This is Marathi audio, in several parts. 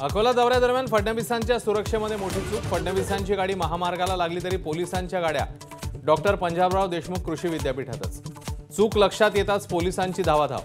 अकोला दौऱ्यादरम्यान फडणवीसांच्या सुरक्षेमध्ये मोठी चूक। फडणवीसांची गाडी महामार्गाला लागली तरी पोलिसांच्या गाड्या डॉक्टर पंजाबराव देशमुख कृषी विद्यापीठातच। चूक लक्षात येताच पोलिसांची धावाधाव।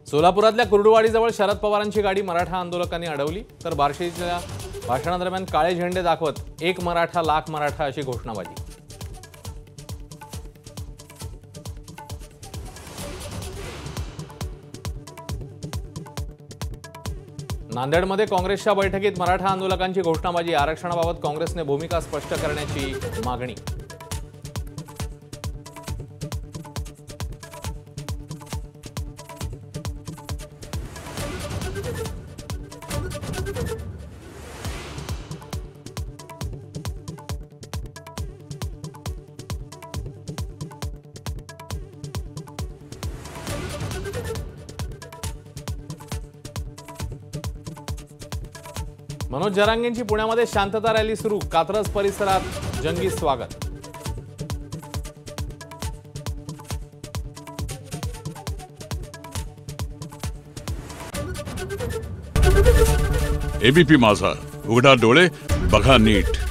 सोलापुरातल्या कुर्डुवाडीजवळ शरद पवारांची गाडी मराठा आंदोलकांनी अडवली, तर बार्शीच्या भाषणादरम्यान काळे झेंडे दाखवत एक मराठा लाख मराठा अशी घोषणाबाजी। नांदेडमध्ये काँग्रेसच्या बैठकीत मराठा आंदोलकांची घोषणाबाजी। आरक्षणाबाबत काँग्रेसने भूमिका स्पष्ट करण्याची मागणी। मनोज जरांगेंची पुण्यामध्ये शांतता रॅली सुरू। कात्रज परिसरात जंगी स्वागत। एबीपी माझा, उघडा डोळे बघा नीट।